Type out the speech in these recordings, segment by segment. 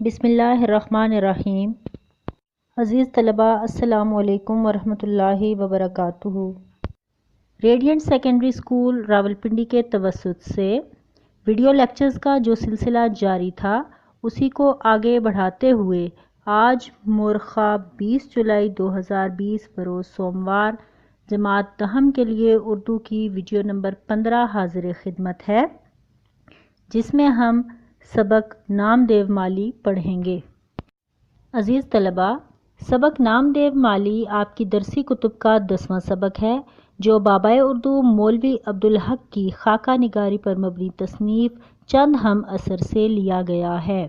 بسم اللہ الرحمن الرحیم۔ عزیز طلباء، السلام علیکم ورحمۃ اللہ وبرکاتہ۔ ریڈینٹ سیکنڈری اسکول راولپنڈی کے توسط سے ویڈیو لیکچرز کا جو سلسلہ جاری تھا اسی کو آگے بڑھاتے ہوئے آج مورخہ 20 جولائی 2020 بروز سوموار جماعت دہم کے لیے اردو کی ویڈیو نمبر 15 حاضر خدمت ہے، جس میں ہم سبق نام دیو مالی پڑھیں گے۔ عزیز طلباء، سبق نام دیو مالی آپ کی درسی کتب کا 10واں سبق ہے، جو بابائے اردو مولوی عبدالحق کی خاکہ نگاری پر مبنی تصنیف چند ہم اثر سے لیا گیا ہے۔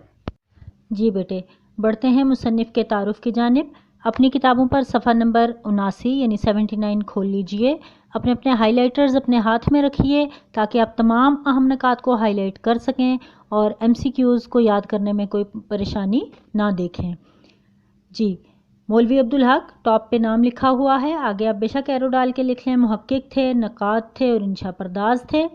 جی بیٹے، بڑھتے ہیں مصنف کے تعارف کی جانب۔ اپنی کتابوں پر صفحہ نمبر 79 یعنی 79 کھول لیجئے۔ اپنے ہائی لائٹرز اپنے ہاتھ میں رکھیے تاکہ آپ تمام اہم نکات کو ہائی لائٹ کر سکیں اور MCQs کو یاد کرنے میں کوئی پریشانی نہ دیکھیں۔ جی، مولوی عبدالحق ٹاپ پہ نام لکھا ہوا ہے، آگے آپ بے شک ایرو ڈال کے لکھ لیں۔ محقق تھے، نقاد تھے اور انشا پرداز تھے۔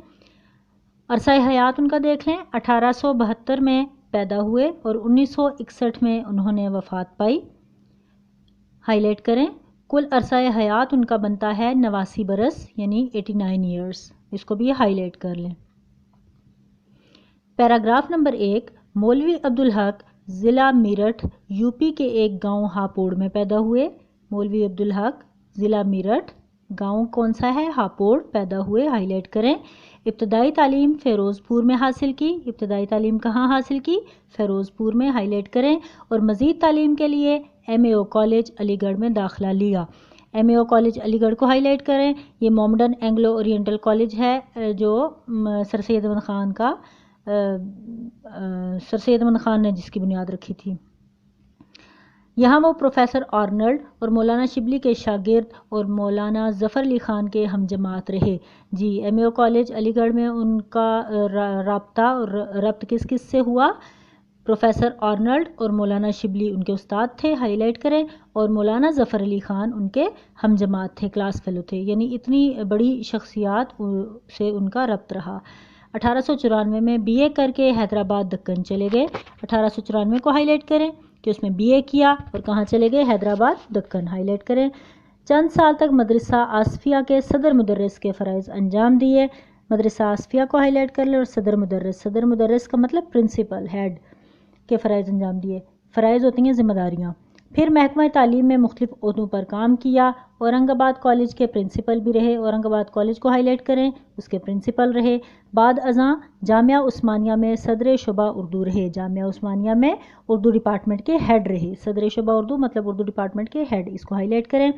عرصہ حیات ان کا دیکھ لیں، 1872 میں پیدا ہوئے اور 1961 میں انہوں نے وفات پائی۔ ہائی لائٹ کریں۔ کل عرصہ حیات ان کا بنتا ہے 89 برس یعنی 89 ایئرس، اس کو بھی ہائی لائٹ کر لیں۔ پیراگراف نمبر 1، مولوی عبدالحق ضلع میرٹھ UP کے ایک گاؤں ہاپوڑ میں پیدا ہوئے۔ مولوی عبدالحق ضلع میرٹھ، گاؤں کون سا ہے؟ ہاپوڑ، پیدا ہوئے، ہائی لائٹ کریں۔ ابتدائی تعلیم فیروز پور میں حاصل کی۔ ابتدائی تعلیم کہاں حاصل کی؟ فیروز پور میں، ہائی لائٹ کریں۔ اور مزید تعلیم کے لیے MAO کالج علی گڑھ میں داخلہ لیا۔ MAO کالج علی گڑھ کو ہائی لائٹ کریں۔ یہ مومڈن اینگلو اورینٹل کالج ہے جو سر سید احمد خان کا سر سید احمد خان نے جس کی بنیاد رکھی تھی۔ یہاں وہ پروفیسر آرنلڈ اور مولانا شبلی کے شاگرد اور مولانا ظفر علی خان کے ہم جماعت رہے۔ جی، MAO کالج علی گڑھ میں ان کا رابطہ اور ربط کس کس سے ہوا؟ پروفیسر آرنلڈ اور مولانا شبلی ان کے استاد تھے، ہائی لائٹ کریں، اور مولانا ظفر علی خان ان کے ہم جماعت تھے، کلاس فیلو تھے، یعنی اتنی بڑی شخصیات سے ان کا ربط رہا۔ 1894 میں BA کر کے حیدرآباد دکن چلے گئے۔ 1894 کو ہائی لائٹ کریں کہ اس میں BA کیا اور کہاں چلے گئے؟ حیدرآباد دکن، ہائی لائٹ کریں۔ چند سال تک مدرسہ آصفیہ کے صدر مدرس کے فرائض انجام دیے۔ مدرسہ آصفیہ کو ہائی لائٹ کر لیں اور صدر مدرس کا مطلب پرنسپل، ہیڈ کے فرائض انجام دیے۔ فرائض ہوتی ہیں ذمہ داریاں۔ پھر محکمہ تعلیم میں مختلف عہدوں پر کام کیا۔ اورنگ آباد کالج کے پرنسپل بھی رہے، اورنگ آباد کالج کو ہائی لائٹ کریں، اس کے پرنسپل رہے۔ بعد ازاں جامعہ عثمانیہ میں صدر شعبہ اردو رہے، جامعہ عثمانیہ میں اردو ڈپارٹمنٹ کے ہیڈ رہے۔ صدر شعبہ اردو مطلب اردو ڈپارٹمنٹ کے ہیڈ، اس کو ہائی لائٹ کریں۔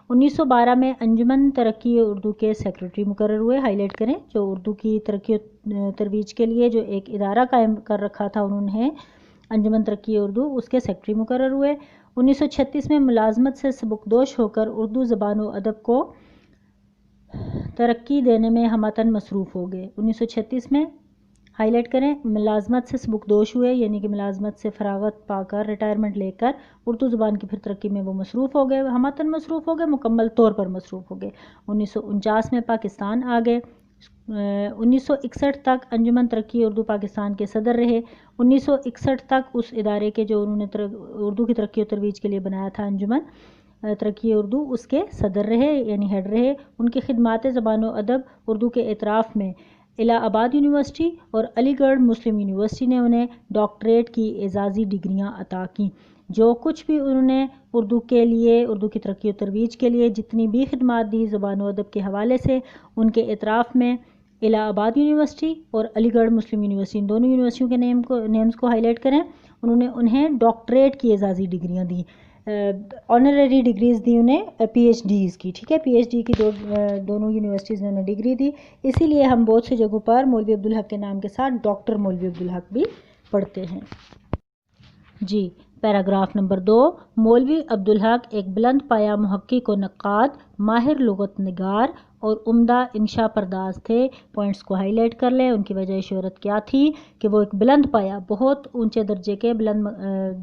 1912 میں انجمن ترقی اردو کے سیکرٹری مقرر ہوئے، ہائی لائٹ کریں۔ جو اردو کی ترقی و ترویج کے لیے جو ایک ادارہ قائم کر رکھا تھا انہوں نے، انجمن ترقی اردو، اس کے سیکرٹری مقرر ہوئے۔ 1936 میں ملازمت سے سبکدوش ہو کر اردو زبان و ادب کو ترقی دینے میں ہمہ مصروف ہو گئے۔ 1936 میں ہائی لائٹ کریں، ملازمت سے سبکدوش ہوئے، یعنی کہ ملازمت سے فراغت پا کر ریٹائرمنٹ لے کر اردو زبان کی پھر ترقی میں وہ مصروف ہو گئے، ہمہ مصروف ہو گئے، مکمل طور پر مصروف ہو گئے۔ 1949 میں پاکستان آ گئے۔ 1961 تک انجمن ترقی اردو پاکستان کے صدر رہے۔ 1961 تک اس ادارے کے جو انہوں نے اردو کی ترقی و ترویج کے لیے بنایا تھا انجمن ترقی اردو، اس کے صدر رہے یعنی ہیڈ رہے۔ ان کی خدمات زبان و ادب اردو کے اعتراف میں الہ آباد یونیورسٹی اور علی گڑھ مسلم یونیورسٹی نے انہیں ڈاکٹریٹ کی اعزازی ڈگریاں عطا کیں۔ جو کچھ بھی انہوں نے اردو کے لیے، اردو کی ترقی و ترویج کے لیے جتنی بھی خدمات دی زبان و ادب کے حوالے سے، ان کے اعتراف میں الہ آباد یونیورسٹی اور علی گڑھ مسلم یونیورسٹی، دونوں یونیورسٹیوں کے نیمز کو ہائی لائٹ کریں۔ انہوں نے انہیں ڈاکٹریٹ کی اعزازی ڈگریاں دیں، آنریری ڈگریز دی انہیں PhDs کی، ٹھیک ہے، PhD کی دونوں یونیورسٹیز نے انہیں ڈگری دی۔ اسی لیے ہم بہت سی جگہوں پر مولوی عبدالحق کے نام کے ساتھ ڈاکٹر مولوی عبدالحق بھی پڑھتے ہیں۔ جی، پیراگراف نمبر 2، مولوی عبدالحق ایک بلند پایہ محقق و نقاد، ماہر لغت نگار اور عمدہ انشا پرداز تھے۔ پوائنٹس کو ہائی لائٹ کر لیں۔ ان کی وجہ شہرت کیا تھی؟ کہ وہ ایک بلند پایہ، بہت اونچے بلند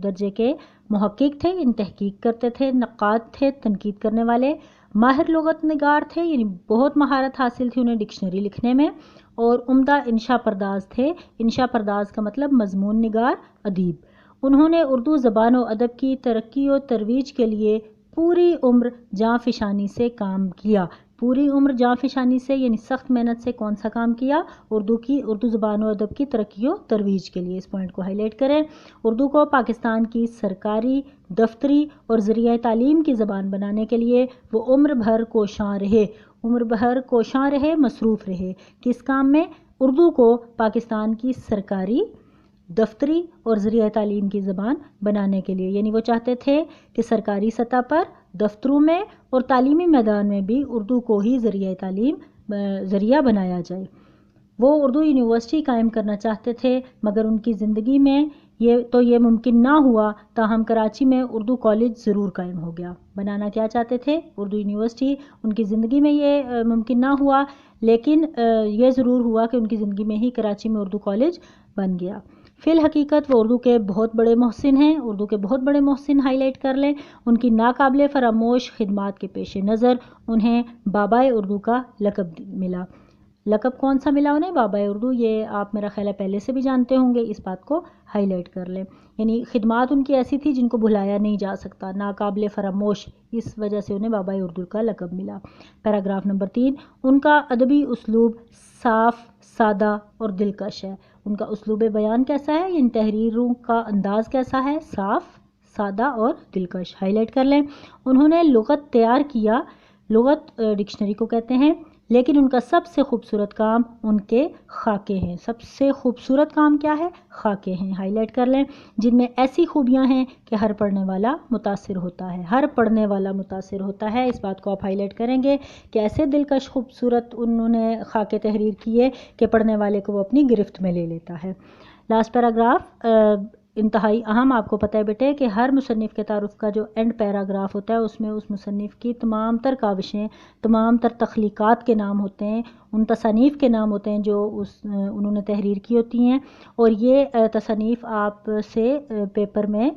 درجے کے محقق تھے، ان تحقیق کرتے تھے، نقاد تھے، تنقید کرنے والے، ماہر لغت نگار تھے، یعنی بہت مہارت حاصل تھی انہیں ڈکشنری لکھنے میں، اور عمدہ انشا پرداز تھے۔ انشا پرداز کا مطلب مضمون نگار، ادیب۔ انہوں نے اردو زبان و ادب کی ترقی و ترویج کے لیے پوری عمر جاں فشانی سے کام کیا۔ پوری عمر جاں فشانی سے یعنی سخت محنت سے کون سا کام کیا؟ اردو زبان و ادب کی ترقی و ترویج کے لیے۔ اس پوائنٹ کو ہائی لائٹ کریں۔ اردو کو پاکستان کی سرکاری، دفتری اور ذریعہ تعلیم کی زبان بنانے کے لیے وہ عمر بھر کوشاں رہے، مصروف رہے۔ کس کام میں؟ اردو کو پاکستان کی سرکاری، دفتری اور ذریعہ تعلیم کی زبان بنانے کے لیے، یعنی وہ چاہتے تھے کہ سرکاری سطح پر، دفتروں میں اور تعلیمی میدان میں بھی اردو کو ہی ذریعہ بنایا جائے۔ وہ اردو یونیورسٹی قائم کرنا چاہتے تھے، مگر ان کی زندگی میں یہ ممکن نہ ہوا، تاہم کراچی میں اردو کالج ضرور قائم ہو گیا۔ بنانا کیا چاہتے تھے؟ اردو یونیورسٹی۔ ان کی زندگی میں یہ ممکن نہ ہوا، لیکن یہ ضرور ہوا کہ ان کی زندگی میں ہی کراچی میں اردو کالج بن گیا۔ فی الحقیقت وہ اردو کے بہت بڑے محسن ہیں۔ اردو کے بہت بڑے محسن ہائی لائٹ کر لیں۔ ان کی ناقابل فراموش خدمات کے پیش نظر انہیں بابائے اردو کا لقب ملا۔ لقب کون سا ملا انہیں؟ بابائے اردو۔ یہ آپ میرا خیال ہے پہلے سے بھی جانتے ہوں گے، اس بات کو ہائی لائٹ کر لیں۔ یعنی خدمات ان کی ایسی تھی جن کو بھلایا نہیں جا سکتا، ناقابل فراموش، اس وجہ سے انہیں بابائے اردو کا لقب ملا۔ پیراگراف نمبر 3، ان کا ادبی اسلوب صاف، سادہ اور دلکش ہے۔ ان کا اسلوب بیان کیسا ہے؟ یعنی تحریروں کا انداز کیسا ہے؟ صاف، سادہ اور دلکش۔ ہائی لائٹ کر لیں۔ انہوں نے لغت تیار کیا، لغت ڈکشنری کو کہتے ہیں، لیکن ان کا سب سے خوبصورت کام ان کے خاکے ہیں۔ سب سے خوبصورت کام کیا ہے؟ خاکے ہیں۔ ہائی لائٹ کر لیں، جن میں ایسی خوبیاں ہیں کہ ہر پڑھنے والا متاثر ہوتا ہے۔ ہر پڑھنے والا متاثر ہوتا ہے، اس بات کو آپ ہائی لائٹ کریں گے کہ ایسے دلکش خوبصورت انہوں نے خاکے تحریر کیے کہ پڑھنے والے کو وہ اپنی گرفت میں لے لیتا ہے۔ لاسٹ پیراگراف انتہائی اہم۔ آپ کو پتہ ہے بیٹے کہ ہر مصنف کے تعارف کا جو اینڈ پیراگراف ہوتا ہے اس میں اس مصنف کی تمام تر کاوشیں، تمام تر تخلیقات کے نام ہوتے ہیں، ان تصانیف کے نام ہوتے ہیں جو انہوں نے تحریر کی ہوتی ہیں، اور یہ تصانیف آپ سے پیپر میں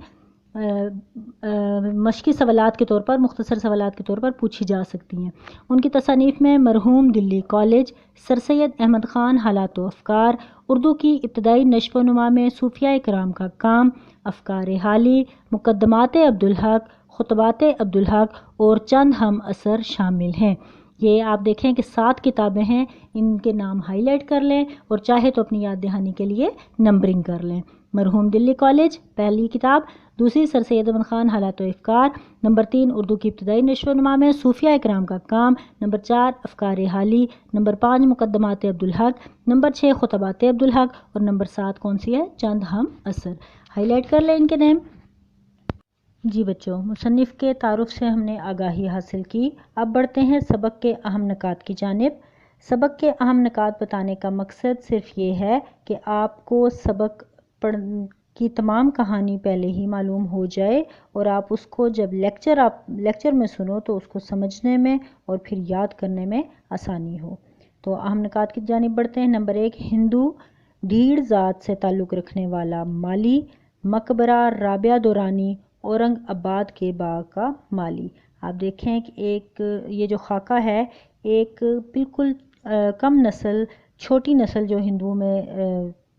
مشقی سوالات کے طور پر، مختصر سوالات کے طور پر پوچھی جا سکتی ہیں۔ ان کی تصانیف میں مرحوم دلی کالج، سر سید احمد خان حالات و افکار، اردو کی ابتدائی نشو و نما میں صوفیاء کرام کا کام، افکار حالی، مقدمات عبدالحق، خطبات عبدالحق اور چند ہم اثر شامل ہیں۔ یہ آپ دیکھیں کہ 7 کتابیں ہیں، ان کے نام ہائی لائٹ کر لیں اور چاہے تو اپنی یاد دہانی کے لیے نمبرنگ کر لیں۔ مرحوم دلی کالج پہلی کتاب، دوسری سر سید احمد خان حالات و افکار، نمبر 3 اردو کی ابتدائی نشو و نما میں صوفیاء کرام کا کام، نمبر 4 افکار حالی، نمبر 5 مقدمات عبدالحق، نمبر 6 خطبات عبدالحق اور نمبر 7 کون سی ہے؟ چند ہم اثر۔ ہائی لائٹ کر لیں ان کے نیم۔ جی بچوں، مصنف کے تعارف سے ہم نے آگاہی حاصل کی۔ اب بڑھتے ہیں سبق کے اہم نکات کی جانب۔ سبق کے اہم نکات بتانے کا مقصد صرف یہ ہے کہ آپ کو سبق کی تمام کہانی پہلے ہی معلوم ہو جائے اور آپ اس کو جب لیکچر میں سنو تو اس کو سمجھنے میں اور پھر یاد کرنے میں آسانی ہو۔ تو اہم نکات کی جانب بڑھتے ہیں۔ نمبر 1، ہندو ڈھیڑ ذات سے تعلق رکھنے والا مالی، مقبرہ رابعہ دورانی اورنگ آباد کے باغ کا مالی۔ آپ دیکھیں کہ ایک یہ جو خاکہ ہے، ایک بالکل کم نسل، چھوٹی نسل جو ہندوؤں میں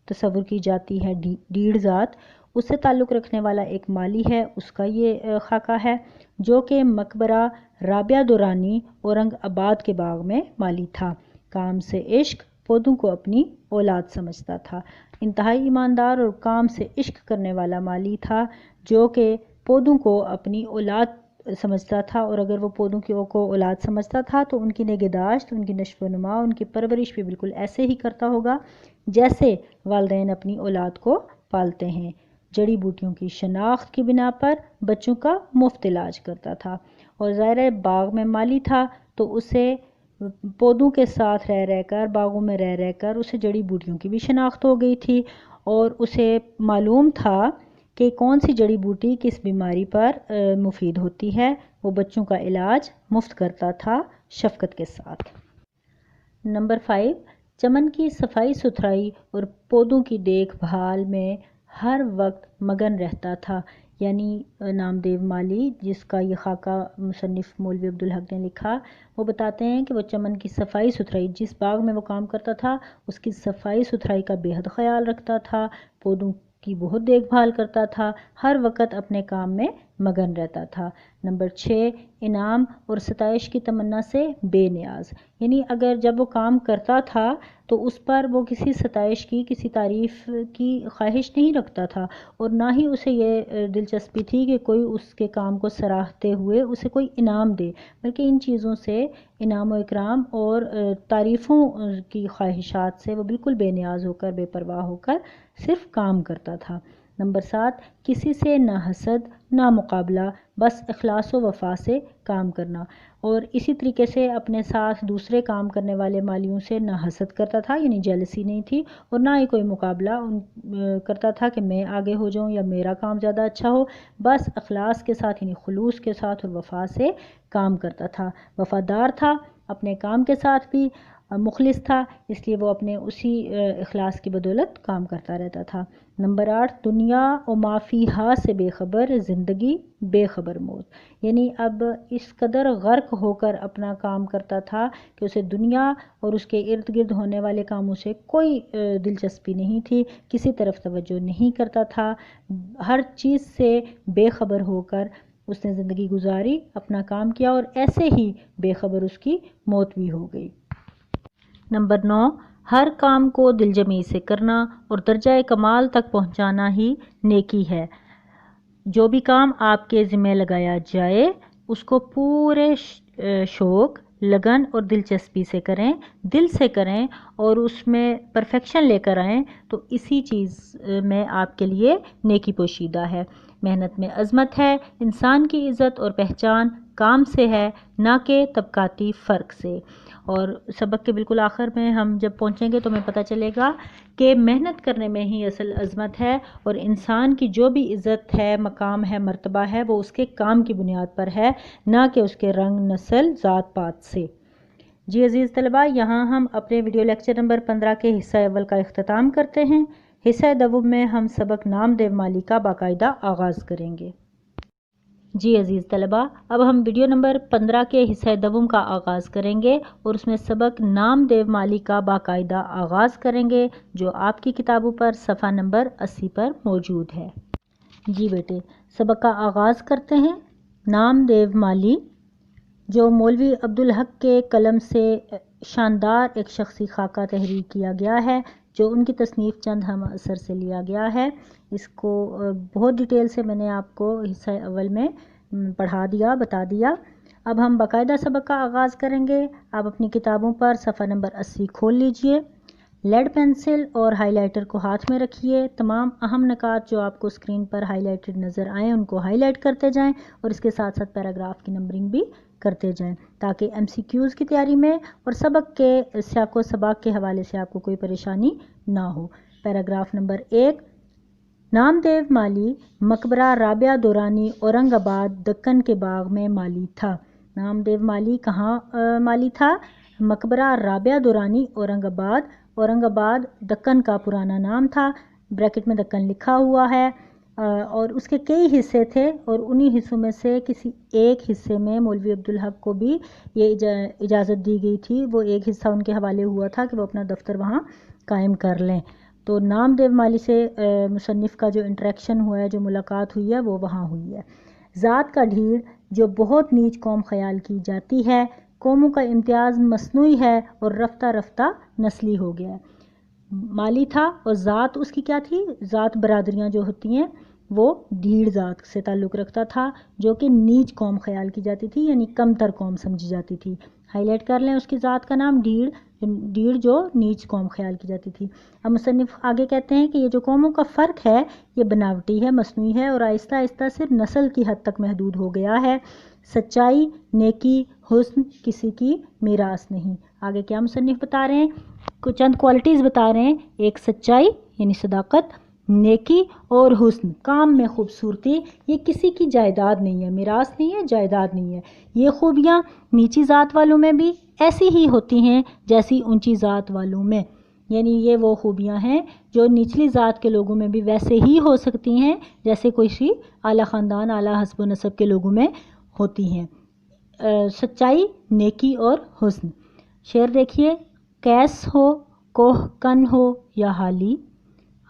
تصور کی جاتی ہے، ڈھیڑ ذات، اس سے تعلق رکھنے والا ایک مالی ہے، اس کا یہ خاکہ ہے، جو کہ مقبرہ رابعہ دورانی اورنگ آباد کے باغ میں مالی تھا۔ کام سے عشق، پودوں کو اپنی اولاد سمجھتا تھا۔ انتہائی ایماندار اور کام سے عشق کرنے والا مالی تھا، جو کہ پودوں کو اپنی اولاد سمجھتا تھا، اور اگر وہ پودوں کو اولاد سمجھتا تھا تو ان کی نگہداشت، ان کی نشو و نما، ان کی پرورش بھی بالکل ایسے ہی کرتا ہوگا جیسے والدین اپنی اولاد کو پالتے ہیں۔ جڑی بوٹیوں کی شناخت کی بنا پر بچوں کا مفت علاج کرتا تھا، اور ظاہر باغ میں مالی تھا تو اسے پودوں کے ساتھ رہ کر، باغوں میں رہ کر اسے جڑی بوٹیوں کی بھی شناخت ہو گئی تھی، اور اسے معلوم تھا کہ کون سی جڑی بوٹی کس بیماری پر مفید ہوتی ہے۔ وہ بچوں کا علاج مفت کرتا تھا شفقت کے ساتھ۔ نمبر 5، چمن کی صفائی ستھرائی اور پودوں کی دیکھ بھال میں ہر وقت مگن رہتا تھا۔ یعنی نامدیو مالی، جس کا یہ خاکہ مصنف مولوی عبدالحق نے لکھا، وہ بتاتے ہیں کہ وہ چمن کی صفائی ستھرائی، جس باغ میں وہ کام کرتا تھا اس کی صفائی ستھرائی کا بے حد خیال رکھتا تھا، پودوں کی بہت دیکھ بھال کرتا تھا، ہر وقت اپنے کام میں مگن رہتا تھا۔ نمبر 6، انعام اور ستائش کی تمنا سے بے نیاز، یعنی اگر جب وہ کام کرتا تھا تو اس پر وہ کسی ستائش کی، کسی تعریف کی خواہش نہیں رکھتا تھا، اور نہ ہی اسے یہ دلچسپی تھی کہ کوئی اس کے کام کو سراہتے ہوئے اسے کوئی انعام دے، بلکہ ان چیزوں سے، انعام و اکرام اور تعریفوں کی خواہشات سے وہ بالکل بے نیاز ہو کر، بے پرواہ ہو کر صرف کام کرتا تھا۔ نمبر 7، کسی سے نہ حسد نہ مقابلہ، بس اخلاص و وفا سے کام کرنا، اور اسی طریقے سے اپنے ساتھ دوسرے کام کرنے والے مالیوں سے نہ حسد کرتا تھا، یعنی جیلسی نہیں تھی، اور نہ ہی کوئی مقابلہ کرتا تھا کہ میں آگے ہو جاؤں یا میرا کام زیادہ اچھا ہو، بس اخلاص کے ساتھ، یعنی خلوص کے ساتھ اور وفا سے کام کرتا تھا۔ وفادار تھا، اپنے کام کے ساتھ بھی مخلص تھا، اس لیے وہ اپنے اسی اخلاص کی بدولت کام کرتا رہتا تھا۔ نمبر 8، دنیا و ما فیہا سے بے خبر، زندگی بے خبر موت، یعنی اب اس قدر غرق ہو کر اپنا کام کرتا تھا کہ اسے دنیا اور اس کے ارد گرد ہونے والے کاموں سے کوئی دلچسپی نہیں تھی، کسی طرف توجہ نہیں کرتا تھا، ہر چیز سے بے خبر ہو کر اس نے زندگی گزاری، اپنا کام کیا، اور ایسے ہی بے خبر اس کی موت بھی ہو گئی۔ نمبر 9، ہر کام کو دل جمعی سے کرنا اور درجہ کمال تک پہنچانا ہی نیکی ہے۔ جو بھی کام آپ کے ذمہ لگایا جائے اس کو پورے شوق، لگن اور دلچسپی سے کریں، دل سے کریں اور اس میں پرفیکشن لے کر آئیں، تو اسی چیز میں آپ کے لیے نیکی پوشیدہ ہے۔ محنت میں عظمت ہے، انسان کی عزت اور پہچان کام سے ہے، نہ کہ طبقاتی فرق سے۔ اور سبق کے بالکل آخر میں ہم جب پہنچیں گے تو ہمیں پتہ چلے گا کہ محنت کرنے میں ہی اصل عظمت ہے، اور انسان کی جو بھی عزت ہے، مقام ہے، مرتبہ ہے، وہ اس کے کام کی بنیاد پر ہے، نہ کہ اس کے رنگ، نسل، ذات پات سے۔ جی عزیز طلباء، یہاں ہم اپنے ویڈیو لیکچر نمبر 15 کے حصہ اول کا اختتام کرتے ہیں۔ حصہ دوم میں ہم سبق نام دیو مالی کا باقاعدہ آغاز کریں گے۔ جی عزیز طلباء، اب ہم ویڈیو نمبر 15 کے حصہ دوم کا آغاز کریں گے اور اس میں سبق نام دیو مالی کا باقاعدہ آغاز کریں گے، جو آپ کی کتابوں پر صفحہ نمبر 80 پر موجود ہے۔ جی بیٹے، سبق کا آغاز کرتے ہیں۔ نام دیو مالی، جو مولوی عبدالحق کے قلم سے شاندار ایک شخصی خاکہ تحریر کیا گیا ہے، جو ان کی تصنیف چند ہم اثر سے لیا گیا ہے۔ اس کو بہت ڈیٹیل سے میں نے آپ کو حصہ اول میں پڑھا دیا، بتا دیا۔ اب ہم باقاعدہ سبق کا آغاز کریں گے۔ آپ اپنی کتابوں پر صفحہ نمبر 80 کھول لیجئے، لیڈ پینسل اور ہائی لائٹر کو ہاتھ میں رکھیے، تمام اہم نکات جو آپ کو اسکرین پر ہائی لائٹڈ نظر آئیں ان کو ہائی لائٹ کرتے جائیں، اور اس کے ساتھ ساتھ پیراگراف کی نمبرنگ بھی کرتے جائیں، تاکہ ایم سی کیوز کی تیاری میں اور سبق کے سیاق و سباق کے حوالے سے آپ کو کوئی پریشانی نہ ہو۔ پیراگراف نمبر 1، نام دیو مالی مقبرہ رابعہ دورانی اورنگ آباد دکن کے باغ میں مالی تھا۔ نام دیو مالی کہاں مالی تھا؟ مقبرہ رابعہ دورانی اورنگ آباد دکن کا پرانا نام تھا، بریکٹ میں دکن لکھا ہوا ہے، اور اس کے کئی حصے تھے، اور انہی حصوں میں سے کسی ایک حصے میں مولوی عبدالحق کو بھی یہ اجازت دی گئی تھی، وہ ایک حصہ ان کے حوالے ہوا تھا کہ وہ اپنا دفتر وہاں قائم کر لیں۔ تو نام دیو مالی سے مصنف کا جو انٹریکشن ہوا ہے، جو ملاقات ہوئی ہے، وہ وہاں ہوئی ہے۔ ذات کا ڈھیڑ جو بہت نیچ قوم خیال کی جاتی ہے، قوموں کا امتیاز مصنوعی ہے اور رفتہ رفتہ نسلی ہو گیا ہے۔ مالی تھا اور ذات اس کی کیا تھی؟ ذات برادریاں جو ہوتی ہیں وہ ڈھیڑ ذات سے تعلق رکھتا تھا، جو کہ نیچ قوم خیال کی جاتی تھی، یعنی کم تر قوم سمجھی جاتی تھی۔ ہائی لائٹ کر لیں اس کی ذات کا نام ڈھیڑ جو نیچ قوم خیال کی جاتی تھی۔ اب مصنف آگے کہتے ہیں کہ یہ جو قوموں کا فرق ہے یہ بناوٹی ہے، مصنوعی ہے، اور آہستہ آہستہ صرف نسل کی حد تک محدود ہو گیا ہے۔ سچائی، نیکی، حسن کسی کی میراث نہیں۔ آگے کیا مصنف بتا رہے ہیں؟ کچھ چند کوالٹیز بتا رہے ہیں۔ ایک سچائی یعنی صداقت، نیکی اور حسن کام میں خوبصورتی، یہ کسی کی جائیداد نہیں ہے، میراث نہیں ہے، جائیداد نہیں ہے۔ یہ خوبیاں نیچی ذات والوں میں بھی ایسی ہی ہوتی ہیں جیسی اونچی ذات والوں میں، یعنی یہ وہ خوبیاں ہیں جو نچلی ذات کے لوگوں میں بھی ویسے ہی ہو سکتی ہیں جیسے کوئی اعلیٰ خاندان، اعلیٰ حسب و نسب کے لوگوں میں ہوتی ہیں۔ سچائی، نیکی اور حسن۔ شعر دیکھیے، کیس ہو کوہ کن ہو یا حالی،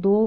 2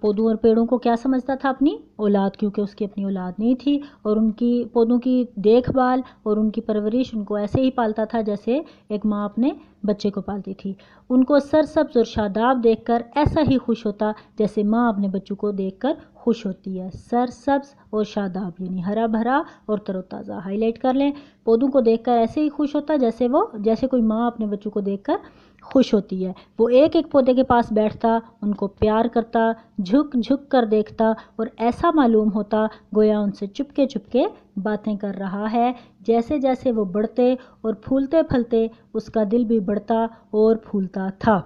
پودوں اور پیڑوں کو کیا سمجھتا تھا؟ اپنی اولاد، کیونکہ اس کی اپنی اولاد نہیں تھی، اور ان کی پودوں کی دیکھ بھال اور ان کی پرورش ان کو ایسے ہی پالتا تھا جیسے ایک ماں اپنے بچے کو پالتی تھی۔ ان کو سرسبز اور شاداب دیکھ کر ایسا ہی خوش ہوتا جیسے ماں اپنے بچوں کو دیکھ کر خوش ہوتی ہے۔ سرسبز اور شاداب یعنی ہرا بھرا اور تر و تازہ، ہائی لائٹ کر لیں۔ پودوں کو دیکھ کر ایسے ہی خوش ہوتا جیسے کوئی ماں اپنے بچوں کو دیکھ کر خوش ہوتی ہے۔ وہ ایک ایک پودے کے پاس بیٹھتا، ان کو پیار کرتا، جھک جھک کر دیکھتا اور ایسا معلوم ہوتا گویا ان سے چپکے چپکے باتیں کر رہا ہے۔ جیسے جیسے وہ بڑھتے اور پھولتے پھلتے اس کا دل بھی بڑھتا اور پھولتا تھا۔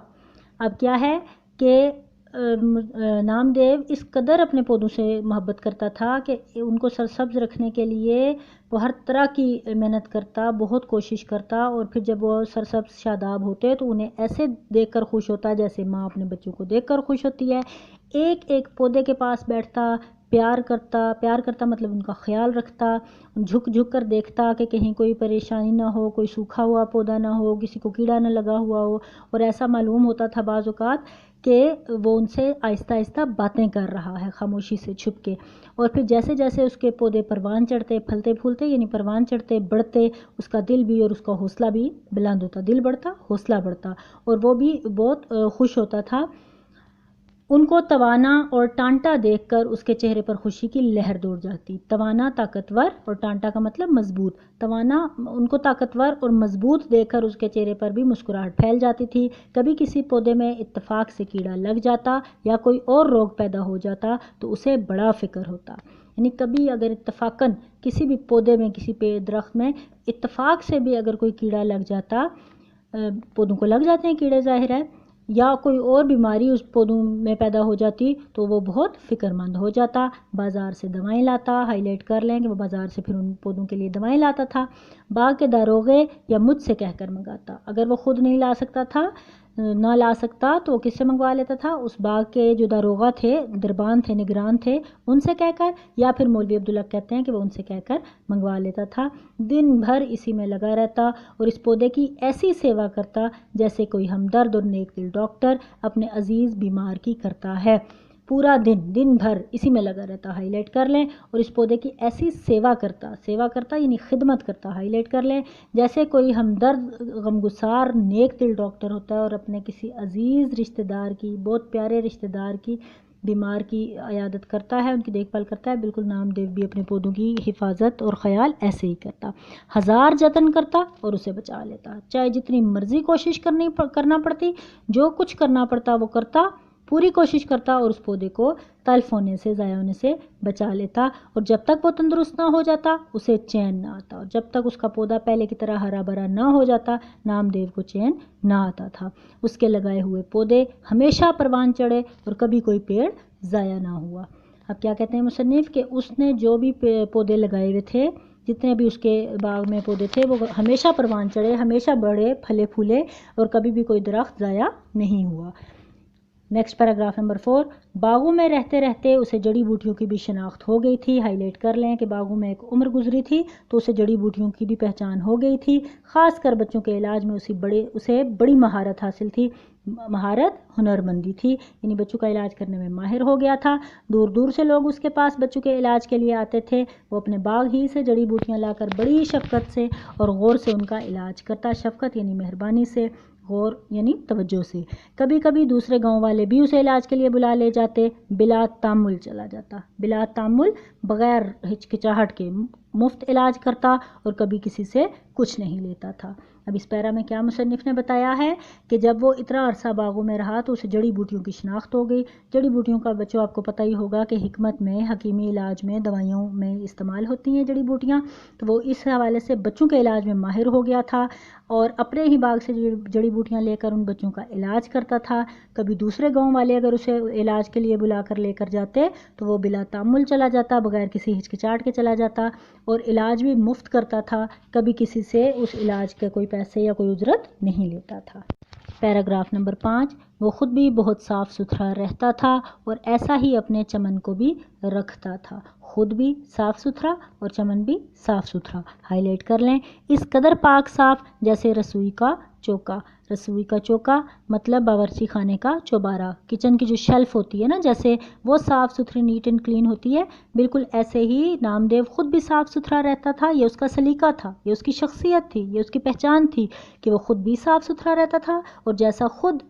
اب کیا ہے کہ نام دیو اس قدر اپنے پودوں سے محبت کرتا تھا کہ ان کو سرسبز رکھنے کے لیے وہ ہر طرح کی محنت کرتا، بہت کوشش کرتا، اور پھر جب وہ سرسبز شاداب ہوتے تو انہیں ایسے دیکھ کر خوش ہوتا جیسے ماں اپنے بچوں کو دیکھ کر خوش ہوتی ہے۔ ایک ایک پودے کے پاس بیٹھتا، پیار کرتا مطلب ان کا خیال رکھتا، جھک جھک کر دیکھتا کہ کہیں کوئی پریشانی نہ ہو، کوئی سوکھا ہوا پودا نہ ہو، کسی کو کیڑا نہ لگا ہوا ہو، اور ایسا معلوم ہوتا تھا بعض اوقات کہ وہ ان سے آہستہ آہستہ باتیں کر رہا ہے خاموشی سے چھپ کے۔ اور پھر جیسے جیسے اس کے پودے پروان چڑھتے، پھلتے پھولتے یعنی پروان چڑھتے، بڑھتے، اس کا دل بھی اور اس کا حوصلہ بھی بلند ہوتا، دل بڑھتا، حوصلہ بڑھتا، اور وہ بھی بہت خوش ہوتا تھا۔ ان کو توانا اور ٹانٹا دیکھ کر اس کے چہرے پر خوشی کی لہر دوڑ جاتی۔ توانا طاقتور اور ٹانٹا کا مطلب مضبوط۔ توانا ان کو طاقتور اور مضبوط دیکھ کر اس کے چہرے پر بھی مسکراہٹ پھیل جاتی تھی۔ کبھی کسی پودے میں اتفاق سے کیڑا لگ جاتا یا کوئی اور روگ پیدا ہو جاتا تو اسے بڑا فکر ہوتا، یعنی کبھی اگر اتفاقاً کسی بھی پودے میں، کسی درخت میں اتفاق سے بھی اگر کوئی کیڑا لگ جاتا، پودوں کو لگ جاتے ہیں کیڑے ظاہر ہے، یا کوئی اور بیماری اس پودوں میں پیدا ہو جاتی تو وہ بہت فکر مند ہو جاتا، بازار سے دوائیں لاتا، ہائی لائٹ کر لیں کہ وہ بازار سے پھر ان پودوں کے لیے دوائیں لاتا تھا، باغ کے داروغے یا مجھ سے کہہ کر منگاتا۔ اگر وہ خود نہیں لا سکتا تو وہ کس سے منگوا لیتا تھا؟ اس باغ کے جو داروغہ تھے، دربان تھے، نگران تھے، ان سے کہہ کر، یا پھر مولوی عبداللہ کہتے ہیں کہ وہ ان سے کہہ کر منگوا لیتا تھا۔ دن بھر اسی میں لگا رہتا اور اس پودے کی ایسی سیوا کرتا جیسے کوئی ہمدرد اور نیک دل ڈاکٹر اپنے عزیز بیمار کی کرتا ہے۔ پورا دن بھر اسی میں لگا رہتا، ہائی لائٹ کر لیں، اور اس پودے کی ایسی سیوا کرتا یعنی خدمت کرتا، ہائی لائٹ کر لیں، جیسے کوئی ہمدرد غمگسار نیک دل ڈاکٹر ہوتا ہے اور اپنے کسی عزیز رشتہ دار کی، بہت پیارے رشتہ دار کی بیمار کی عیادت کرتا ہے، ان کی دیکھ بھال کرتا ہے۔ بالکل نام دیو بھی اپنے پودوں کی حفاظت اور خیال ایسے ہی کرتا، ہزار جتن کرتا اور اسے بچا لیتا، چاہے جتنی مرضی کوشش کرنا پڑتی، جو کچھ کرنا پڑتا وہ کرتا، پوری کوشش کرتا اور اس پودے کو تلف ہونے سے، ضائع ہونے سے بچا لیتا، اور جب تک وہ تندرست نہ ہو جاتا اسے چین نہ آتا، اور جب تک اس کا پودا پہلے کی طرح ہرا بھرا نہ ہو جاتا نام دیو کو چین نہ آتا تھا۔ اس کے لگائے ہوئے پودے ہمیشہ پروان چڑھے اور کبھی کوئی پیڑ ضائع نہ ہوا۔ اب کیا کہتے ہیں مصنف کہ اس نے جو بھی پودے لگائے ہوئے تھے، جتنے بھی اس کے باغ میں پودے تھے، وہ ہمیشہ پروان چڑھے، ہمیشہ بڑھے، پھلے پھولے، اور کبھی بھی کوئی درخت ضائع نہیں ہوا۔ Next paragraph number 4۔ باغوں میں رہتے رہتے اسے جڑی بوٹیوں کی بھی شناخت ہو گئی تھی، ہائی لائٹ کر لیں کہ باغوں میں ایک عمر گزری تھی تو اسے جڑی بوٹیوں کی بھی پہچان ہو گئی تھی، خاص کر بچوں کے علاج میں اسے بڑی مہارت حاصل تھی، ہنرمندی تھی، یعنی بچوں کا علاج کرنے میں ماہر ہو گیا تھا۔ دور دور سے لوگ اس کے پاس بچوں کے علاج کے لیے آتے تھے، وہ اپنے باغ ہی سے جڑی بوٹیاں لا کر بڑی شفقت سے اور غور سے ان کا علاج کرتا، شفقت یعنی مہربانی سے، غور یعنی توجہ سے۔ کبھی کبھی دوسرے گاؤں والے بھی اسے علاج کے لیے بلا لے جاتے، بلا تامل چلا جاتا، بلا تامل بغیر ہچکچاہٹ کے مفت علاج کرتا اور کبھی کسی سے کچھ نہیں لیتا تھا۔ اب اس پیرا میں کیا مصنف نے بتایا ہے کہ جب وہ اتنا عرصہ باغوں میں رہا تو اسے جڑی بوٹیوں کی شناخت ہو گئی۔ جڑی بوٹیوں کا بچوں آپ کو پتہ ہی ہوگا کہ حکمت میں، حکیمی علاج میں، دوائیوں میں استعمال ہوتی ہیں جڑی بوٹیاں، تو وہ اس حوالے سے بچوں کے علاج میں ماہر ہو گیا تھا اور اپنے ہی باغ سے جڑی بوٹیاں لے کر ان بچوں کا علاج کرتا تھا۔ کبھی دوسرے گاؤں والے اگر اسے علاج کے لیے بلا کر لے کر جاتے تو وہ بلا تامل چلا جاتا، بغیر کسی ہچکچاہٹ کے چلا جاتا اور علاج بھی مفت کرتا تھا، کبھی کسی سے اس علاج کے کوئی پیسے یا کوئی اجرت نہیں لیتا تھا۔ Paragraph number 5۔ وہ خود بھی بہت صاف ستھرا رہتا تھا اور ایسا ہی اپنے چمن کو بھی رکھتا تھا، خود بھی صاف ستھرا اور چمن بھی صاف ستھرا۔ ہائی لائٹ کر لیں، اس قدر پاک صاف جیسے رسوئی کا چوکا۔ رسوئی کا چوکا مطلب باورچی خانے کا چوبارہ، کچن کی جو شیلف ہوتی ہے نا، جیسے وہ صاف ستھری نیٹ اینڈ کلین ہوتی ہے، بالکل ایسے ہی نامدیو خود بھی صاف ستھرا رہتا تھا۔ یہ اس کا سلیقہ تھا، یہ اس کی شخصیت تھی، یہ اس کی پہچان تھی کہ وہ خود بھی صاف ستھرا رہتا تھا اور جیسا خود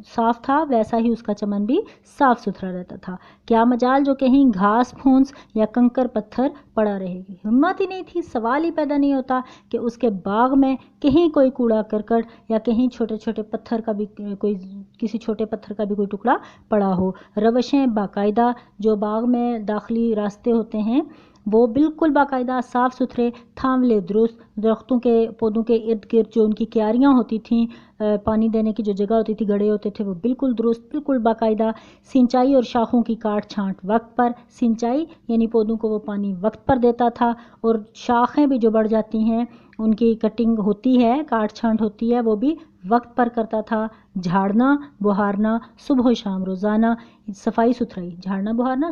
صاف تھا ویسا ہی اس کا چمن بھی صاف ستھرا رہتا تھا۔ کیا مجال جو کہیں گھاس پھونس یا کنکر پتھر پڑا رہے گی، ہمت ہی نہیں تھی، سوال ہی پیدا نہیں ہوتا کہ اس کے باغ میں کہیں کوئی کوڑا کرکٹ یا کہیں چھوٹے چھوٹے پتھر کا بھی کسی چھوٹے پتھر کا بھی کوئی ٹکڑا پڑا ہو۔ روشیں باقاعدہ، جو باغ میں داخلی راستے ہوتے ہیں وہ بالکل باقاعدہ صاف ستھرے، تھاملے درست، درختوں کے پودوں کے ارد گرد جو ان کی کیاریاں ہوتی تھیں، پانی دینے کی جو جگہ ہوتی تھی، گڑھے ہوتے تھے، وہ بالکل درست، بالکل باقاعدہ۔ سینچائی اور شاخوں کی کاٹ چھانٹ وقت پر، سینچائی یعنی پودوں کو وہ پانی وقت پر دیتا تھا، اور شاخیں بھی جو بڑھ جاتی ہیں ان کی کٹنگ ہوتی ہے، کاٹ چھانٹ ہوتی ہے، وہ بھی وقت پر کرتا تھا۔ جھاڑنا بہارنا صبح و شام روزانہ، صفائی ستھرائی، جھاڑنا بہارنا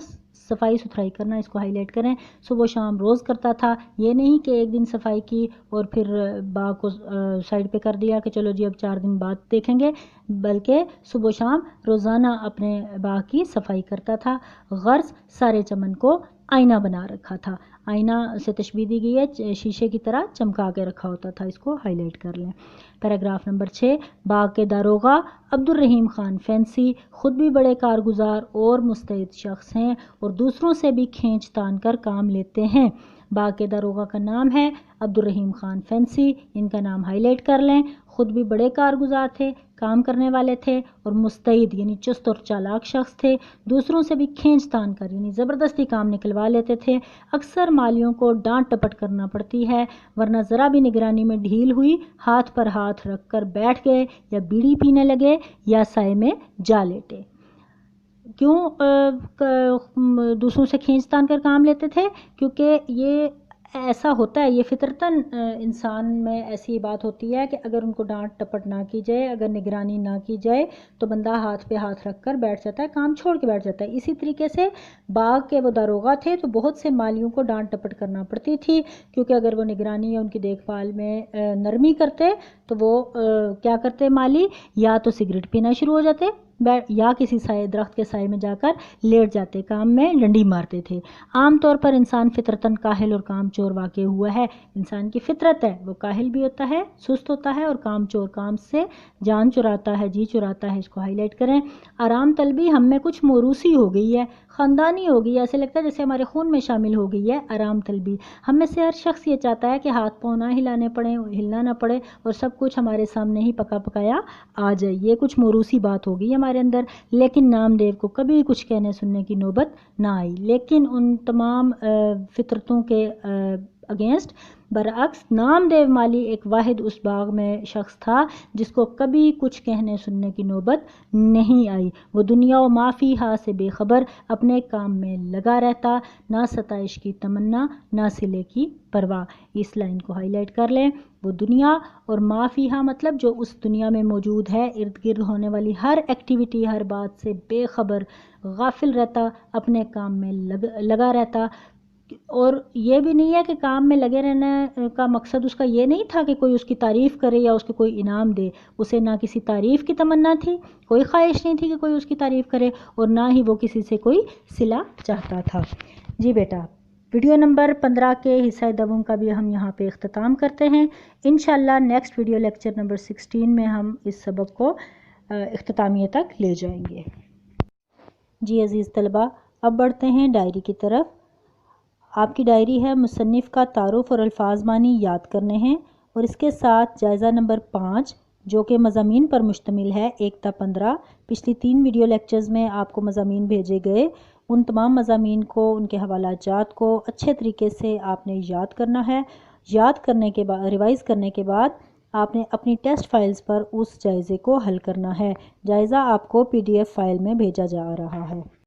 صفائی ستھرائی کرنا، اس کو ہائی لائٹ کریں، صبح و شام روز کرتا تھا۔ یہ نہیں کہ ایک دن صفائی کی اور پھر باغ کو سائڈ پہ کر دیا کہ چلو جی اب 4 دن بعد دیکھیں گے، بلکہ صبح و شام روزانہ اپنے باغ کی صفائی کرتا تھا۔ غرض سارے چمن کو آئینہ بنا رکھا تھا۔ آئینہ سے تشبیہ دی گئی ہے، شیشے کی طرح چمکا کے رکھا ہوتا تھا، اس کو ہائی لائٹ کر لیں۔ پیراگراف نمبر 6، باغ کے داروغہ عبدالرحیم خان فینسی خود بھی بڑے کارگزار اور مستعد شخص ہیں اور دوسروں سے بھی کھینچ تان کر کام لیتے ہیں۔ باغ کے داروغہ کا نام ہے عبدالرحیم خان فینسی، ان کا نام ہائی لائٹ کر لیں۔ خود بھی بڑے کارگزار تھے، کام کرنے والے تھے، اور مستعد یعنی چست اور چالاک شخص تھے، دوسروں سے بھی کھینچ تان کر یعنی زبردستی کام نکلوا لیتے تھے۔ اکثر مالیوں کو ڈانٹ ٹپٹ کرنا پڑتی ہے، ورنہ ذرا بھی نگرانی میں ڈھیل ہوئی ہاتھ پر ہاتھ رکھ کر بیٹھ گئے یا بیڑی پینے لگے یا سائے میں جا لیٹے۔ کیوں دوسروں سے کھینچ تان کر کام لیتے تھے؟ کیونکہ یہ ایسا ہوتا ہے، یہ فطرتاً انسان میں ایسی بات ہوتی ہے کہ اگر ان کو ڈانٹ ٹپٹ نہ کی جائے، اگر نگرانی نہ کی جائے تو بندہ ہاتھ پہ ہاتھ رکھ کر بیٹھ جاتا ہے، کام چھوڑ کے بیٹھ جاتا ہے۔ اسی طریقے سے باغ کے وہ داروغہ تھے تو بہت سے مالیوں کو ڈانٹ ٹپٹ کرنا پڑتی تھی، کیونکہ اگر وہ نگرانی یا ان کی دیکھ بھال میں نرمی کرتے تو وہ کیا کرتے مالی، یا تو سگریٹ پینا شروع ہو جاتے یا کسی سائے درخت کے سائے میں جا کر لیٹ جاتے، کام میں ڈنڈی مارتے تھے۔ عام طور پر انسان فطرتاً کاہل اور کام چور واقع ہوا ہے، انسان کی فطرت ہے، وہ کاہل بھی ہوتا ہے، سست ہوتا ہے اور کام چور، کام سے جان چراتا ہے، جی چراتا ہے، اس کو ہائی لائٹ کریں۔ آرام طلبی ہم میں کچھ موروثی ہو گئی ہے، خاندانی ہو گئی ہے، ایسے لگتا ہے جیسے ہمارے خون میں شامل ہو گئی ہے آرام طلبی۔ ہم میں سے ہر شخص یہ چاہتا ہے کہ ہاتھ پاؤں نہ ہلانے پڑیں، ہلنا نہ پڑے اور سب کچھ ہمارے سامنے ہی پکا پکایا آ جائے۔ یہ کچھ موروثی بات ہو گئی ہمارے اندر، لیکن نامدیو کو کبھی کچھ کہنے سننے کی نوبت نہ آئی۔ لیکن ان تمام فطرتوں کے اگینسٹ برعکس نامدیو مالی ایک واحد اس باغ میں شخص تھا جس کو کبھی کچھ کہنے سننے کی نوبت نہیں آئی۔ وہ دنیا و ما فیہا سے بے خبر اپنے کام میں لگا رہتا، نہ ستائش کی تمنا نہ صلے کی پرواہ۔ اس لائن کو ہائی لائٹ کر لیں۔ وہ دنیا اور ما فیہا مطلب جو اس دنیا میں موجود ہے، ارد گرد ہونے والی ہر ایکٹیویٹی، ہر بات سے بے خبر، غافل رہتا، اپنے کام میں لگا رہتا۔ اور یہ بھی نہیں ہے کہ کام میں لگے رہنے کا مقصد اس کا یہ نہیں تھا کہ کوئی اس کی تعریف کرے یا اس کو کوئی انعام دے، اسے نہ کسی تعریف کی تمنا تھی، کوئی خواہش نہیں تھی کہ کوئی اس کی تعریف کرے، اور نہ ہی وہ کسی سے کوئی صلہ چاہتا تھا۔ جی بیٹا، ویڈیو نمبر 15 کے حصہ دوم کا بھی ہم یہاں پہ اختتام کرتے ہیں۔ انشاءاللہ نیکسٹ ویڈیو لیکچر نمبر 16 میں ہم اس سبق کو اختتامیہ تک لے جائیں گے۔ جی عزیز طلبہ، اب بڑھتے ہیں ڈائری کی طرف۔ آپ کی ڈائری ہے مصنف کا تعارف اور الفاظ معنی یاد کرنے ہیں، اور اس کے ساتھ جائزہ نمبر 5 جو کہ مضامین پر مشتمل ہے 1 تا 15۔ پچھلی 3 ویڈیو لیکچرز میں آپ کو مضامین بھیجے گئے، ان تمام مضامین کو، ان کے حوالہ جات کو اچھے طریقے سے آپ نے یاد کرنا ہے۔ یاد کرنے کے بعد، ریوائز کرنے کے بعد آپ نے اپنی ٹیسٹ فائلز پر اس جائزے کو حل کرنا ہے۔ جائزہ آپ کو PDF فائل میں بھیجا جا رہا ہے۔